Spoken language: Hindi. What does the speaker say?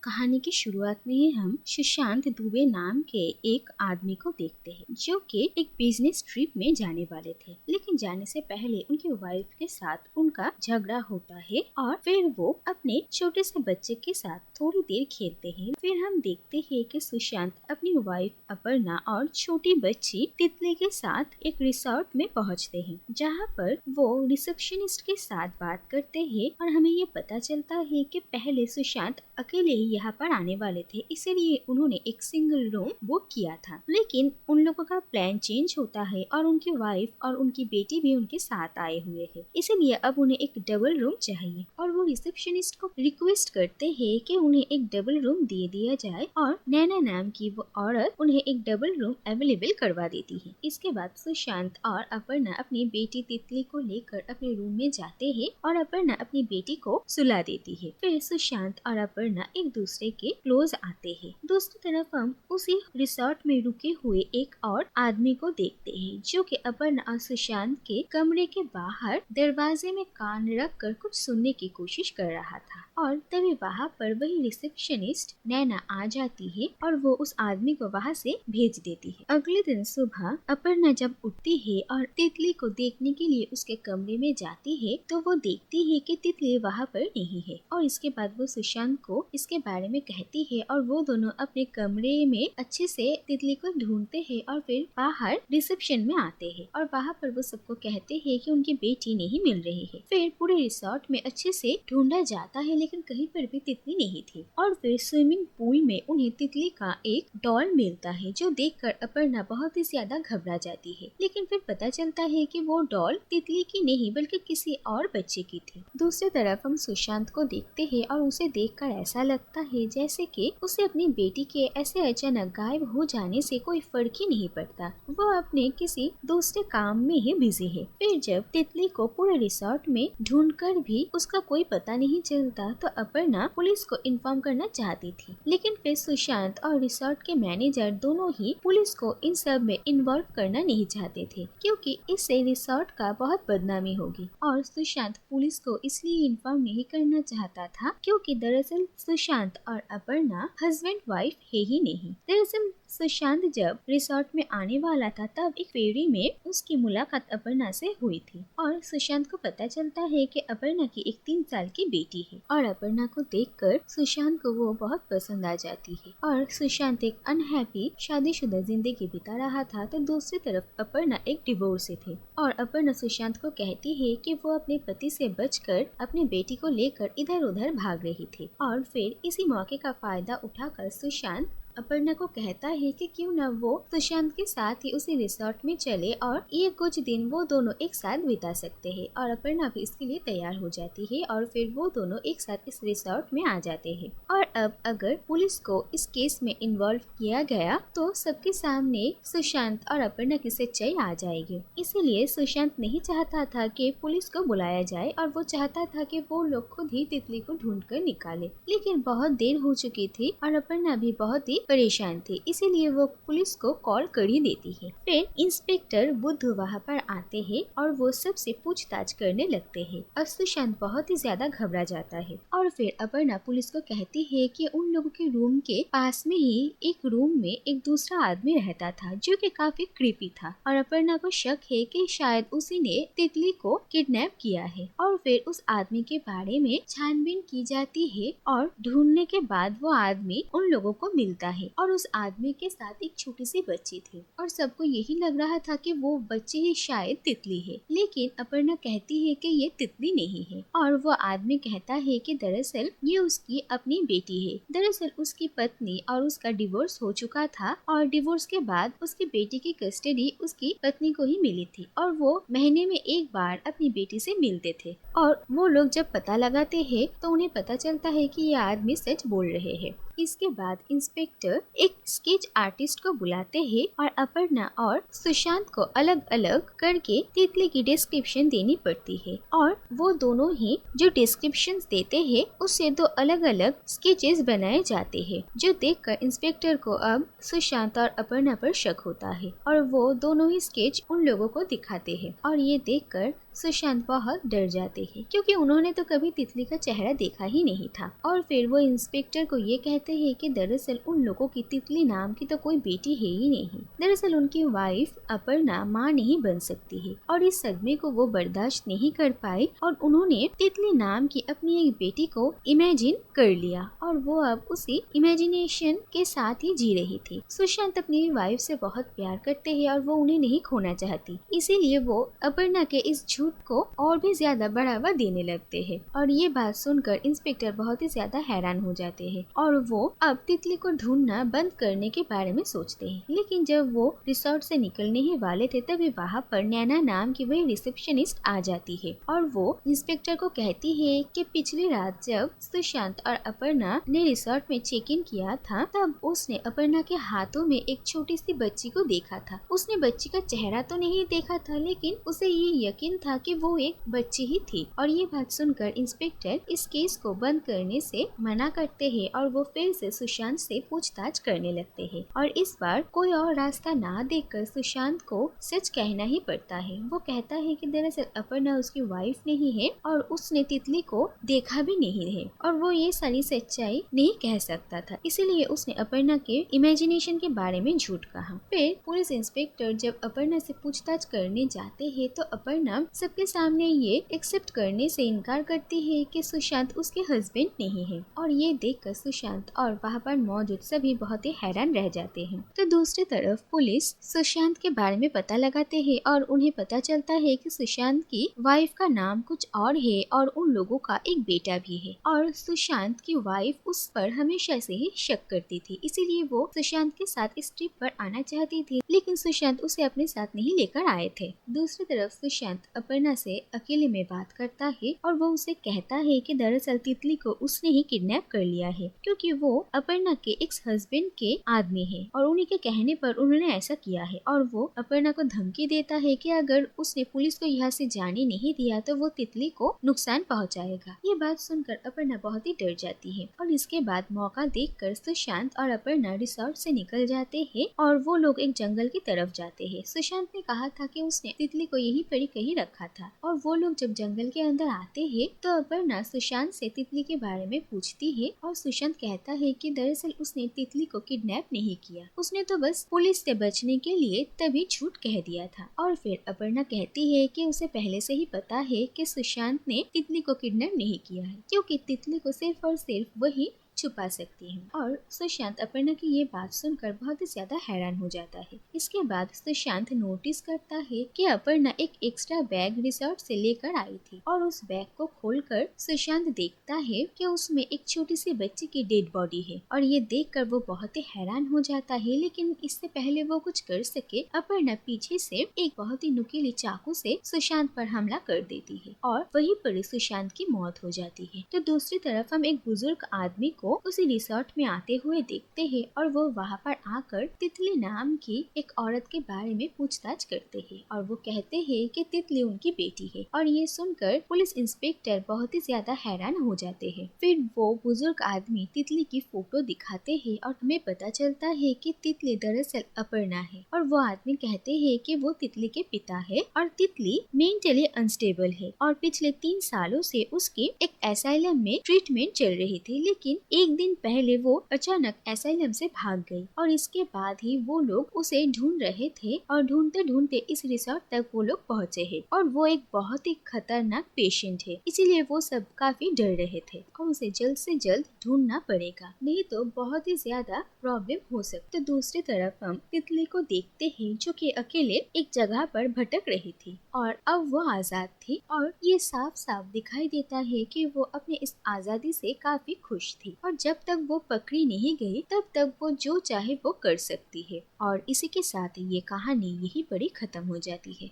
कहानी की शुरुआत में ही हम सुशांत दुबे नाम के एक आदमी को देखते हैं जो कि एक बिजनेस ट्रिप में जाने वाले थे। लेकिन जाने से पहले उनकी वाइफ के साथ उनका झगड़ा होता है और फिर वो अपने छोटे से बच्चे के साथ थोड़ी देर खेलते हैं। फिर हम देखते हैं कि सुशांत अपनी वाइफ अपर्णा और छोटी बच्ची तितली के साथ एक रिसोर्ट में पहुंचते हैं, जहां पर वो रिसेप्शनिस्ट के साथ बात करते हैं और हमें ये पता चलता है कि पहले सुशांत अकेले ही यहाँ पर आने वाले थे, इसीलिए उन्होंने एक सिंगल रूम बुक किया था। लेकिन उन लोगों का प्लान चेंज होता है और उनकी वाइफ और उनकी बेटी भी उनके साथ आए हुए हैं, इसीलिए अब उन्हें एक डबल रूम चाहिए और वो रिसेप्शनिस्ट को रिक्वेस्ट करते हैं कि उन्हें एक डबल रूम दे दिया जाए और नैना नाम की वो औरत उन्हें एक डबल रूम अवेलेबल करवा देती है। इसके बाद सुशांत और अपर्णा अपनी बेटी तितली को लेकर अपने रूम में जाते हैं और अपर्णा अपनी बेटी को सुला देती है। फिर सुशांत और अपर्णा एक दूसरे के क्लोज आते हैं। दूसरी तरफ हम उसी रिसोर्ट में रुके हुए एक और आदमी को देखते हैं जो कि अपर्णा और सुशांत के कमरे के बाहर दरवाजे में कान रख कर कुछ सुनने की कोशिश कर रहा था और तभी वहाँ पर वही रिसेप्शनिस्ट नैना आ जाती है और वो उस आदमी को वहाँ से भेज देती है। अगले दिन सुबह अपर्णा जब उठती है और तितली को देखने के लिए उसके कमरे में जाती है तो वो देखती है कि तितली वहाँ पर नहीं है और इसके बाद वो सुशांत को इसके बारे में कहती है और वो दोनों अपने कमरे में अच्छे से तितली को ढूंढते हैं और फिर बाहर रिसेप्शन में आते हैं और वहाँ पर वो सबको कहते हैं कि उनकी बेटी नहीं मिल रही है। फिर पूरे रिसोर्ट में अच्छे से ढूंढा जाता है लेकिन कहीं पर भी तितली नहीं थी और फिर स्विमिंग पूल में उन्हें तितली का एक डॉल मिलता है जो देखकर अपर्णा बहुत ही ज्यादा घबरा जाती है। लेकिन फिर पता चलता है कि वो डॉल तितली की नहीं बल्कि किसी और बच्चे की थी। दूसरी तरफ हम सुशांत को देखते हैं और उसे देखकर ऐसा लगता है जैसे कि उसे अपनी बेटी के ऐसे अचानक गायब हो जाने से कोई फर्क ही नहीं पड़ता, वो अपने किसी दूसरे काम में ही बिजी है। फिर जब तितली को पूरे रिसोर्ट में ढूंढकर भी उसका कोई पता नहीं चलता तो अपर्णा पुलिस को इन्फॉर्म करना चाहती थी, लेकिन फिर सुशांत और रिसोर्ट के मैनेजर दोनों ही पुलिस को इन सब में इन्वॉल्व करना नहीं चाहते थे क्योंकि इससे रिसोर्ट का बहुत बदनामी होगी और सुशांत पुलिस को इसलिए इन्फॉर्म नहीं करना चाहता था क्योंकि दरअसल सुशांत और अपर्णा हस्बैंड वाइफ है ही नहीं। दरअसल सुशांत जब रिसोर्ट में आने वाला था तब एक फेरी में उसकी मुलाकात अपर्णा से हुई थी और सुशांत को पता चलता है कि अपर्णा की एक 3 साल की बेटी है और अपर्णा को देखकर सुशांत को वो बहुत पसंद आ जाती है और सुशांत एक अनहैप्पी शादीशुदा जिंदगी बिता रहा था तो दूसरी तरफ अपर्णा एक डिवोर्स से थे और अपर्णा सुशांत को कहती है कि वो अपने पति से बचकर अपनी बेटी को लेकर इधर उधर भाग रही थी और फिर इसी मौके का फायदा उठाकर सुशांत अपर्णा को कहता है कि क्यों न वो सुशांत के साथ ही उसी रिसोर्ट में चले और ये कुछ दिन वो दोनों एक साथ बिता सकते हैं और अपर्णा भी इसके लिए तैयार हो जाती है और फिर वो दोनों एक साथ इस रिसोर्ट में आ जाते हैं। और अब अगर पुलिस को इस केस में इन्वॉल्व किया गया तो सबके सामने सुशांत और अपर्णा की सच्चाई आ जाएगी, इसीलिए सुशांत नहीं चाहता था कि पुलिस को बुलाया जाए और वो चाहता था कि वो लोग खुद ही तितली को ढूंढ कर निकाले। लेकिन बहुत देर हो चुकी थी और अपर्णा भी बहुत ही परेशान थे, इसीलिए वो पुलिस को कॉल कर ही देती है। फिर इंस्पेक्टर बुद्धू वहाँ पर आते हैं और वो सबसे पूछताछ करने लगते हैं और सुशांत बहुत ही ज्यादा घबरा जाता है और फिर अपर्णा पुलिस को कहती है कि उन लोगों के रूम के पास में ही एक रूम में एक दूसरा आदमी रहता था जो कि काफी क्रीपी था और अपर्णा को शक है कि शायद उसी ने तितली को किडनैप किया है और फिर उस आदमी के बारे में छानबीन की जाती है और ढूंढने के बाद वो आदमी उन लोगों को मिलता है और उस आदमी के साथ एक छोटी सी बच्ची थी और सबको यही लग रहा था कि वो बच्ची ही शायद तितली है। लेकिन अपर्णा कहती है कि ये तितली नहीं है और वो आदमी कहता है कि दरअसल ये उसकी अपनी बेटी है। दरअसल उसकी पत्नी और उसका डिवोर्स हो चुका था और डिवोर्स के बाद उसकी बेटी की कस्टडी उसकी पत्नी को ही मिली थी और वो महीने में एक बार अपनी बेटी से मिलते थे और वो लोग जब पता लगाते हैं तो उन्हें पता चलता है कि ये आदमी सच बोल रहे हैं। इसके बाद इंस्पेक्टर एक स्केच आर्टिस्ट को बुलाते हैं और अपर्णा और सुशांत को अलग अलग करके तितली की डिस्क्रिप्शन देनी पड़ती है और वो दोनों ही जो डिस्क्रिप्शन देते हैं उससे 2 अलग अलग स्केचेस बनाए जाते हैं जो देखकर इंस्पेक्टर को अब सुशांत और अपर्णा पर शक होता है और वो दोनों ही स्केच उन लोगों को दिखाते हैं और ये देखकर सुशांत बहुत डर जाते हैं क्योंकि उन्होंने तो कभी तितली का चेहरा देखा ही नहीं था। और फिर वो इंस्पेक्टर को ये कहते हैं कि दरअसल उन लोगों की तितली नाम की तो कोई बेटी है ही नहीं। दरअसल उनकी वाइफ अपर्णा माँ नहीं बन सकती है और इस सदमे को वो बर्दाश्त नहीं कर पाए और उन्होंने तितली नाम की अपनी एक बेटी को इमेजिन कर लिया और वो अब उसी इमेजिनेशन के साथ ही जी रही थी। सुशांत अपनी वाइफ से बहुत प्यार करते हैं और वो उन्हें नहीं खोना चाहती, इसीलिए वो अपर्णा के इस झूठ को और भी ज्यादा बढ़ावा देने लगते हैं। और ये बात सुनकर इंस्पेक्टर बहुत ही ज्यादा हैरान हो जाते हैं और वो अब तितली को ढूंढना बंद करने के बारे में सोचते हैं। लेकिन जब वो रिसोर्ट से निकलने ही वाले थे तभी वहाँ पर नैना नाम की वही रिसेप्शनिस्ट आ जाती है और वो इंस्पेक्टर को कहती है कि पिछली रात जब सुशांत और अपर्णा ने रिसोर्ट में चेक इन किया था तब उसने अपर्णा के हाथों में एक छोटी सी बच्ची को देखा था। उसने बच्ची का चेहरा तो नहीं देखा था लेकिन उसे ये यकीन था कि वो एक बच्ची ही थी। और ये बात सुनकर इंस्पेक्टर इस केस को बंद करने से मना करते हैं और वो फिर से सुशांत से पूछताछ करने लगते हैं। और इस बार कोई और रास्ता ना देखकर सुशांत को सच कहना ही पड़ता है। वो कहता है कि दरअसल अपर्णा उसकी वाइफ नहीं है और उसने तितली को देखा भी नहीं है और वो ये सारी सच्चाई नहीं कह सकता था, इसीलिए उसने अपर्णा के इमेजिनेशन के बारे में झूठ कहा। फिर पुलिस इंस्पेक्टर जब अपर्णा से पूछताछ करने जाते हैं तो अपर्णा सबके सामने ये एक्सेप्ट करने से इनकार करती है कि सुशांत उसके हस्बैंड नहीं है। और ये देखकर सुशांत और वहाँ पर मौजूद सभी बहुत ही हैरान रह जाते हैं। तो दूसरी तरफ पुलिस सुशांत के बारे में पता लगाते हैं और उन्हें पता चलता है कि सुशांत की वाइफ का नाम कुछ और है और उन लोगों का एक बेटा भी है। और सुशांत की वाइफ उस पर हमेशा से ही शक करती थी, इसीलिए वो सुशांत के साथ इस ट्रिप पर आना चाहती थी लेकिन सुशांत उसे अपने साथ नहीं लेकर आए थे। दूसरी तरफ सुशांत अपर्णा से अकेले में बात करता है और वो उसे कहता है कि दरअसल तितली को उसने ही किडनैप कर लिया है क्योंकि वो अपर्णा के एक्स हस्बैंड के आदमी है और उन्हीं के कहने पर उन्होंने ऐसा किया है। और वो अपर्णा को धमकी देता है कि अगर उसने पुलिस को यहाँ से जाने नहीं दिया तो वो तितली को नुकसान पहुँचाएगा। ये बात सुनकर अपर्णा बहुत ही डर जाती है और इसके बाद मौका देखकर सुशांत और अपर्णा रिसोर्ट से निकल जाते हैं और वो लोग एक जंगल की तरफ जाते हैं। सुशांत ने कहा था कि उसने तितली को यहीं पर ही कहीं रखा था और वो लोग जब जंगल के अंदर आते हैं तो अपर्णा सुशांत से तितली के बारे में पूछती है और सुशांत कहता है कि दरअसल उसने तितली को किडनैप नहीं किया, उसने तो बस पुलिस से बचने के लिए तभी झूठ कह दिया था। और फिर अपर्णा कहती है कि उसे पहले से ही पता है कि सुशांत ने तितली को किडनैप नहीं किया है क्योंकि तितली को सिर्फ और सिर्फ वही छुपा सकती है। और सुशांत अपर्णा की ये बात सुनकर बहुत ही ज्यादा हैरान हो जाता है। इसके बाद सुशांत नोटिस करता है कि अपर्णा एक एक्स्ट्रा बैग रिसोर्ट से लेकर आई थी और उस बैग को खोलकर सुशांत देखता है कि उसमें एक छोटी सी बच्ची की डेड बॉडी है और ये देखकर वो बहुत ही हैरान हो जाता है। लेकिन इससे पहले वो कुछ कर सके अपर्णा पीछे से एक बहुत ही नुकीली चाकू से सुशांत पर हमला कर देती है और वहीं पर सुशांत की मौत हो जाती है। तो दूसरी तरफ हम एक बुजुर्ग आदमी को उसी रिसोर्ट में आते हुए देखते हैं और वो वहाँ पर आकर तितली नाम की एक औरत के बारे में पूछताछ करते हैं और वो कहते हैं कि तितली उनकी बेटी है। और ये सुनकर पुलिस इंस्पेक्टर बहुत ही ज्यादा हैरान हो जाते हैं। फिर वो बुजुर्ग आदमी तितली की फोटो दिखाते हैं और हमें पता चलता है कि तितली दरअसल अपर्णा है। और वो आदमी कहते हैं कि वो तितली के पिता है और तितली मेंटली अनस्टेबल है और पिछले 3 सालों से उसकी एक एसाइलम में ट्रीटमेंट चल रही थी, लेकिन एक दिन पहले वो अचानक एसाइलम से भाग गई और इसके बाद ही वो लोग उसे ढूंढ रहे थे और ढूंढते ढूंढते इस रिसोर्ट तक वो लोग पहुँचे हैं। और वो एक बहुत ही खतरनाक पेशेंट है, इसीलिए वो सब काफी डर रहे थे और उसे जल्द से जल्द ढूंढना पड़ेगा, नहीं तो बहुत ही ज्यादा प्रॉब्लम हो सकती। तो दूसरी तरफ हम तितली को देखते हैं जो कि अकेले एक जगह पर भटक रही थी और अब वो आजाद थी और ये साफ साफ दिखाई देता है कि वो अपने इस आजादी से काफी खुश थी और जब तक वो पकड़ी नहीं गई तब तक वो जो चाहे वो कर सकती है। और इसी के साथ ये कहानी यही पर खत्म हो जाती है।